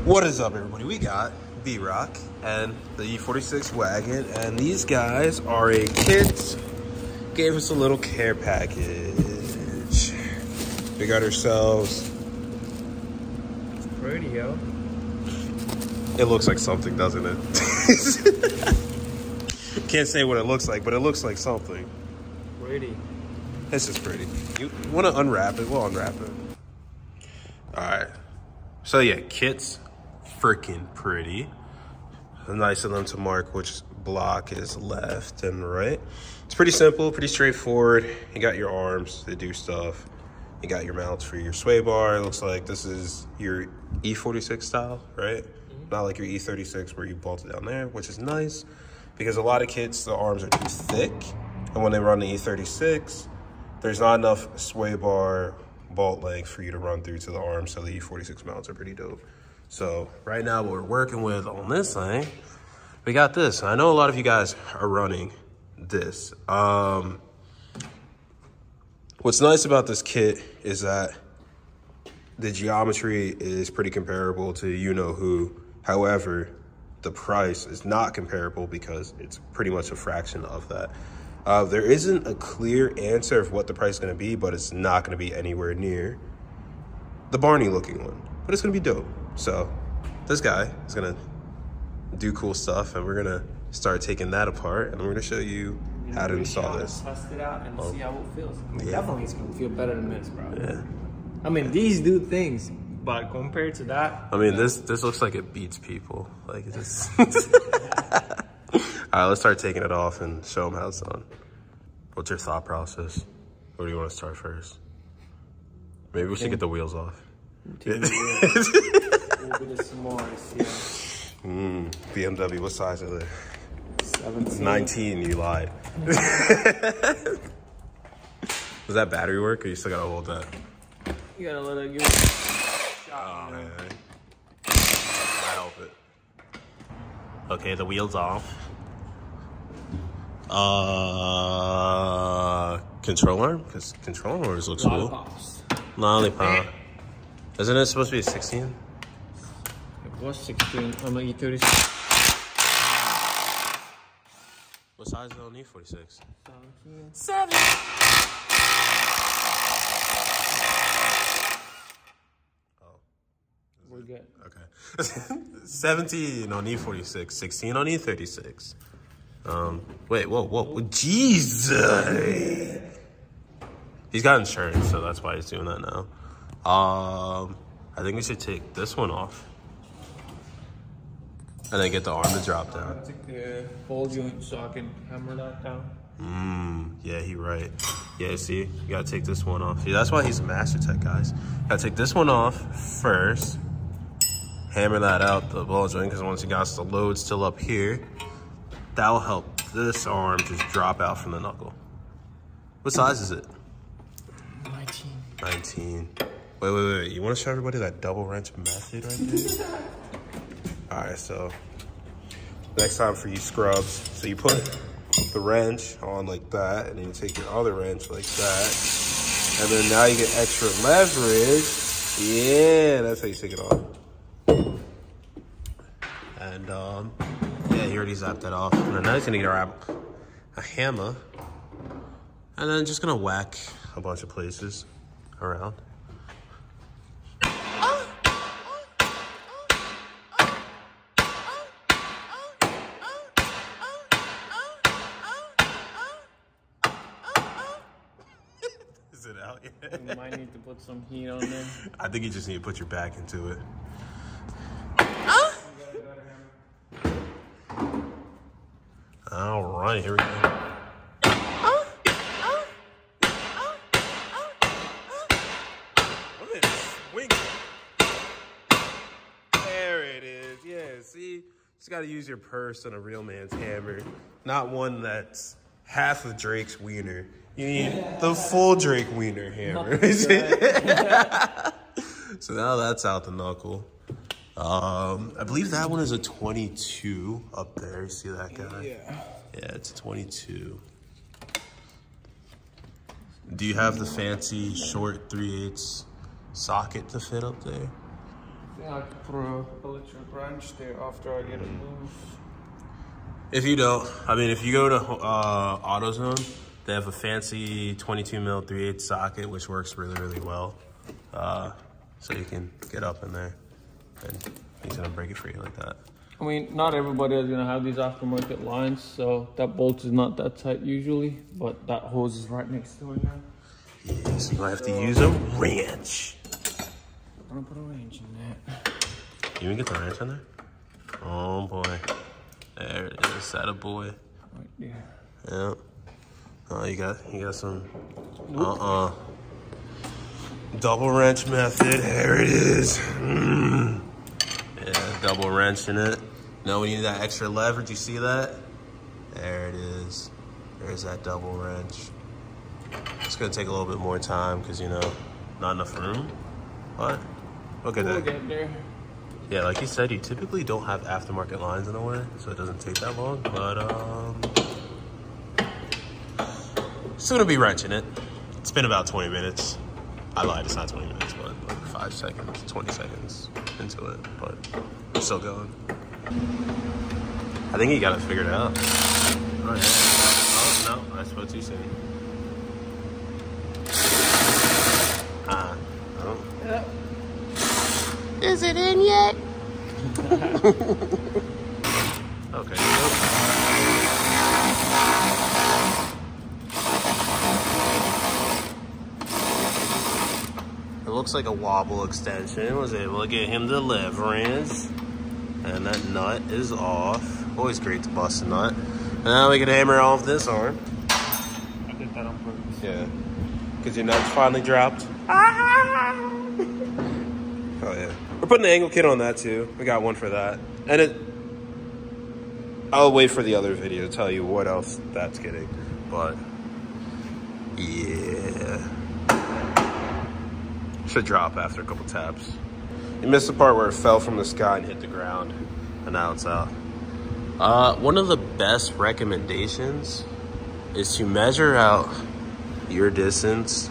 What is up, everybody? We got B-Rock and the E46 wagon, and these guys are a kit. Gave us a little care package. We got ourselves. It's pretty, yo. It looks like something, doesn't it? Can't say what it looks like, but it looks like something. Pretty. This is pretty. You want to unwrap it? We'll unwrap it. All right. So yeah, kit's freaking pretty. Nice of them to mark which block is left and right. It's pretty simple, pretty straightforward. You got your arms that do stuff. You got your mounts for your sway bar. It looks like this is your E46 style, right? Not like your E36 where you bolt it down there, which is nice because a lot of kits, the arms are too thick. And when they run the E36, there's not enough sway bar bolt length for you to run through to the arm, so the E46 mounts are pretty dope. So right now what we're working with on this thing, we got this. I know a lot of you guys are running this. What's nice about this kit is that the geometry is pretty comparable to you-know-who. However, the price is not comparable because it's pretty much a fraction of that. There isn't a clear answer of what the price is going to be, but it's not going to be anywhere near the Barney looking one. But it's going to be dope. So this guy is going to do cool stuff, and we're going to start taking that apart, and we're going to show you how to install this. Test it out and see how it feels. Yeah. Definitely it's going to feel better than this, bro. Yeah. I mean, these do things, but compared to that... I mean, this looks like it beats people. Like, it just... All right, let's start taking it off and show them how it's done. What's your thought process? Where do you want to start first? Maybe we should get the wheels off. BMW, what size are they? 17. 19, you lied. Does that battery work, or you still gotta hold that? You gotta let it give it a shot. Oh, man. I help it. Okay, the wheels off. Control arm? Because control arms looks cool. Lollipops. Lollipop. Isn't it supposed to be a 16? It was 16 on the E36. What size is it on E46? 7. Oh. We're good. Okay. 17 on E46, 16 on E36. Wait, whoa, Jesus! He's got insurance, so that's why he's doing that now. I think we should take this one off. And then get the arm to drop down. Take the ball joint so I can hammer that down. Yeah, he right. Yeah, see, you gotta take this one off. See, that's why he's a master tech, guys. Gotta take this one off first. Hammer that out, the ball joint, because once you got the load still up here, that will help this arm just drop out from the knuckle. What size is it? 19. 19. Wait. You want to show everybody that double wrench method right there? All right, so next time for you scrubs, so you put the wrench on like that, and then you take your other wrench like that, and then now you get extra leverage. Yeah, that's how you take it off. And yeah, he already zapped that off. And then now he's gonna grab a hammer, and then just gonna whack a bunch of places around. Is it out yet? You might need to put some heat on there. I think you just need to put your back into it. All right, here we go. There it is. Yeah, see? Just got to use your purse on a real man's hammer, not one that's half of Drake's wiener. You need the full Drake wiener hammer. So now that's out the knuckle. I believe that one is a 22 up there. You see that guy? Yeah. Yeah, it's a 22. Do you have the fancy short 3/8 socket to fit up there? think I could put an electric wrench there after I get it loose. If you don't, I mean, if you go to AutoZone, they have a fancy 22 mil 3/8 socket, which works really, really well. So you can get up in there and he's gonna break it for you like that. I mean, not everybody is gonna have these aftermarket lines, so that bolt is not that tight usually, but that hose is right next to it now. Yeah, so you might have to use a wrench. I'm gonna put a wrench in there. You even get the wrench in there? Oh boy. There it is, that a boy. Right there. Yep. Oh, you got some, Nope. double wrench method, there it is. Yeah, double wrench in it. Now we need that extra leverage, you see that? There it is. There's that double wrench. It's gonna take a little bit more time because, you know, not enough room, but we'll get there. We'll get there. Yeah, like you said, you typically don't have aftermarket lines in the way, so it doesn't take that long, but still gonna be wrenching it. It's been about 20 minutes. I lied, it's not 20 minutes, but like 5 seconds, 20 seconds into it, but I'm still going. I think you got it figured out. Oh yeah. Oh no, I spoke too soon. Oh. Yep. Is it in yet? Okay. It looks like a wobble extension. Was able to get him the leverage. And that nut is off. Always great to bust a nut. And now we can hammer off this arm. I did that on purpose. Yeah. Because your nut's finally dropped. Oh yeah. We're putting the angle kit on that too. We got one for that. And I'll wait for the other video to tell you what else that's getting. But yeah. Should drop after a couple taps. You missed the part where it fell from the sky and hit the ground. And now it's out. One of the best recommendations is to measure out your distance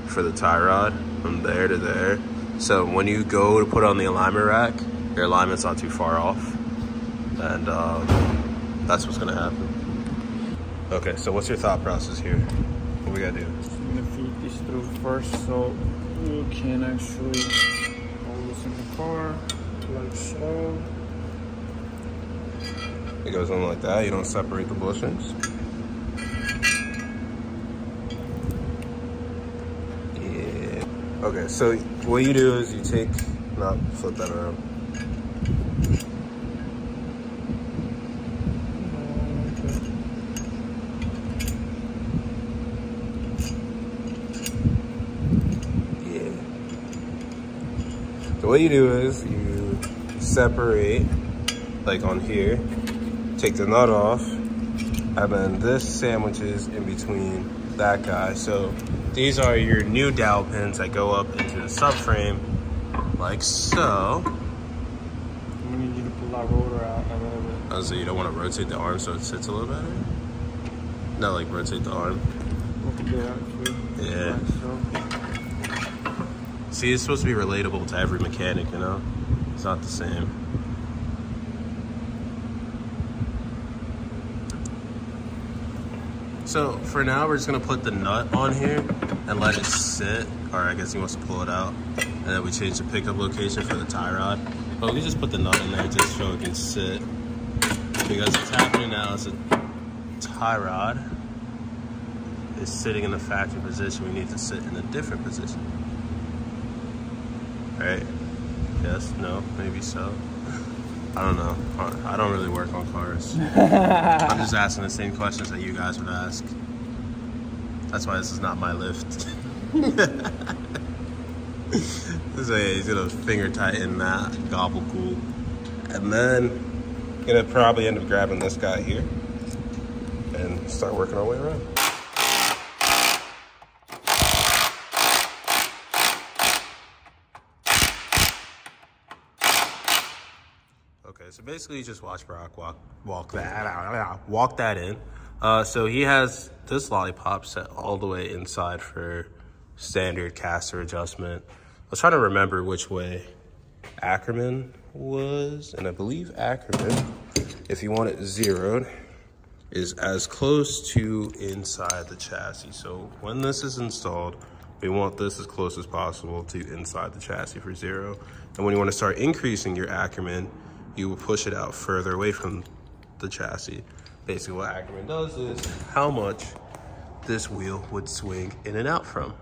for the tie rod from there to there. So when you go to put on the alignment rack, your alignment's not too far off. And that's what's gonna happen. Okay, so what's your thought process here? What we gotta do? I'm gonna feed this through first so you can actually hold this in the car, like so. It goes on like that, you don't separate the bushings. Yeah. Okay, so what you do is you take, flip that around. Yeah. So what you do is you separate, like on here, take the nut off, and then this sandwiches in between that guy. So these are your new dowel pins that go up into the subframe, like so. We need you to pull that rotor out a little bit. Oh, so you don't want to rotate the arm so it sits a little better? No, like rotate the arm. We can do that too. Yeah. Like so. See, it's supposed to be relatable to every mechanic, you know? It's not the same. So for now, we're just gonna put the nut on here and let it sit, or I guess he wants to pull it out. And then we change the pickup location for the tie rod. But we just put the nut in there just so it can sit. Because what's happening now is the tie rod is sitting in the factory position. We need to sit in a different position. Right? Yes, no, maybe so. I don't know. I don't really work on cars. I'm just asking the same questions that you guys would ask. That's why this is not my lift. So yeah, he's gonna finger tighten that gobble cool. And then gonna probably end up grabbing this guy here and start working our way around. Okay, so basically you just watch Brock walk that in. So he has this lollipop set all the way inside for standard caster adjustment. I was trying to remember which way Ackerman was, and I believe Ackerman, if you want it zeroed, is as close to inside the chassis. So when this is installed, we want this as close as possible to inside the chassis for zero. And when you want to start increasing your Ackerman, you will push it out further away from the chassis. Basically what Ackerman does is how much this wheel would swing in and out from.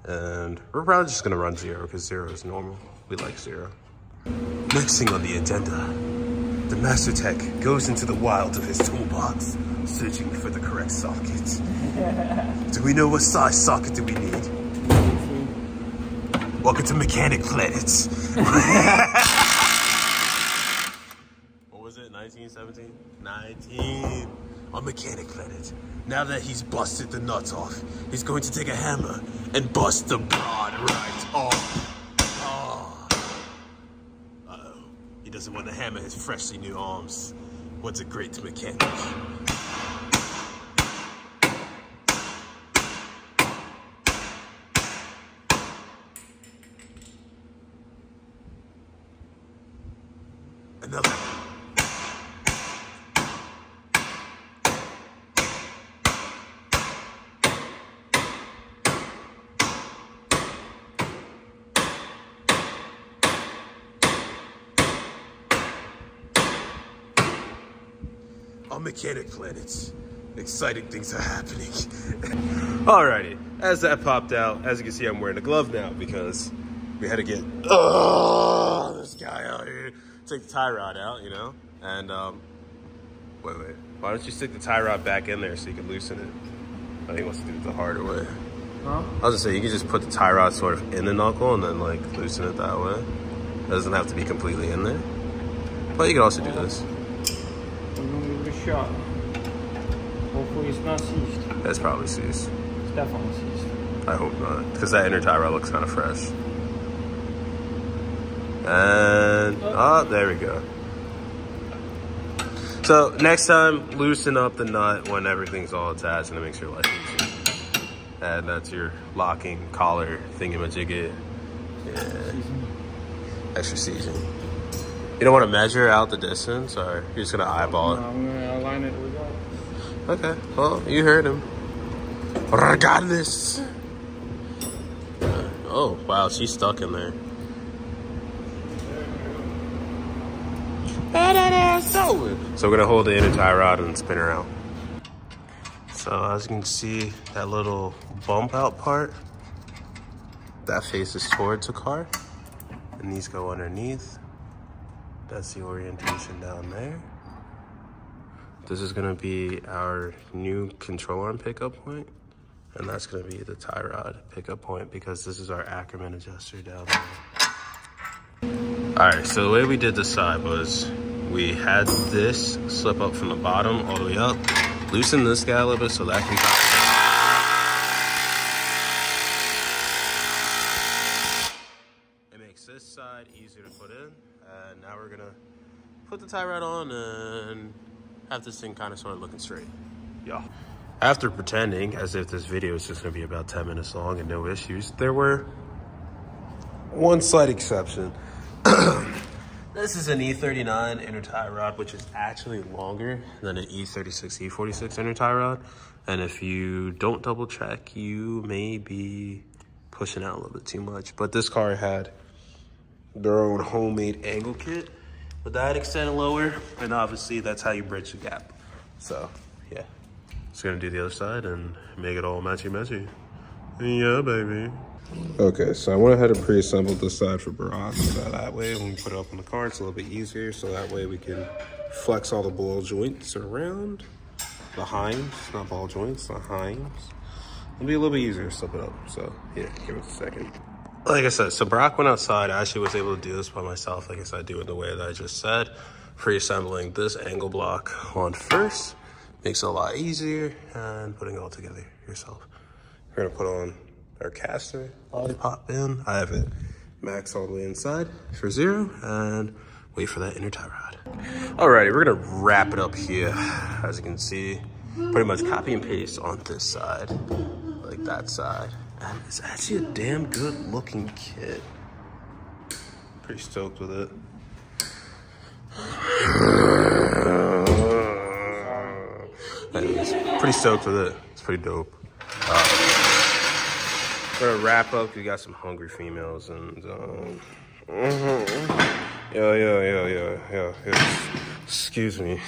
And we're probably just gonna run zero because zero is normal. We like zero. Next thing on the agenda, the Master Tech goes into the wilds of his toolbox, searching for the correct socket. Do we know what size socket do we need? Welcome to Mechanic Planet. What was it, 1917? 19 on Mechanic Planet. Now that he's busted the nuts off, he's going to take a hammer and bust the broad right off. He doesn't want to hammer his freshly new arms. What's a great mechanic? Another. On Mechanic Planets, exciting things are happening. Alrighty, as that popped out, as you can see, I'm wearing a glove now because we had to get this guy out here, take the tie rod out, you know, and wait, why don't you stick the tie rod back in there so you can loosen it? I think he wants to do it the harder way. Huh? I was gonna say, you can just put the tie rod sort of in the knuckle and then like loosen it that way. It doesn't have to be completely in there, but you can also do this. Shot. Hopefully it's not seized. That's probably seized. It's definitely seized. I hope not, because that inner tie rod looks kind of fresh. And, oh, there we go. So next time, loosen up the nut when everything's all attached and it makes your life easier. And that's your locking collar thingamajiggy. Yeah. Extra season. You don't want to measure out the distance, or you're just gonna eyeball it? No, I'm gonna align it with that. Okay, well, you heard him. Regardless. Oh, wow, she's stuck in there. So we're gonna hold the inner tie rod and spin her out. So as you can see, that little bump out part, that faces towards the car, and these go underneath. That's the orientation down there. This is gonna be our new control arm pickup point, and that's gonna be the tie rod pickup point because this is our Ackerman adjuster down there. All right, so the way we did this side was we had this slip up from the bottom all the way up, loosen this guy a little bit so that can come. It makes this side easier to put in. And now we're gonna put the tie rod on and have this thing kind of sort of looking straight. Yeah. After pretending as if this video is just gonna be about 10 minutes long and no issues, there were one slight exception. This is an E39 inner tie rod, which is actually longer than an E36, E46 inner tie rod. And if you don't double check, you may be pushing out a little bit too much. But this car had their own homemade angle kit with that extended lower, and obviously that's how you bridge the gap. So yeah, just gonna do the other side and make it all matchy. Yeah, baby. Okay, so I went ahead and pre-assembled this side for Barack, so that way when we put it up on the car, it's a little bit easier, so that way we can flex all the ball joints around the hinds, not ball joints, the hinds. It'll be a little bit easier to slip it up, so yeah, give us a second. Like I said, so Barack went outside. I actually was able to do this by myself, like I said, do it the way that I just said. Pre-assembling this angle block on first makes it a lot easier, and putting it all together yourself. We're gonna put on our caster, lollipop in. I have it max all the way inside for zero, and wait for that inner tie rod. Alrighty, we're gonna wrap it up here. As you can see, pretty much copy and paste on this side, like that side. And it's actually a damn good looking kit. Pretty stoked with it. Anyways, pretty stoked with it. It's pretty dope. We're gonna wrap up. We got some hungry females and yeah. Excuse me.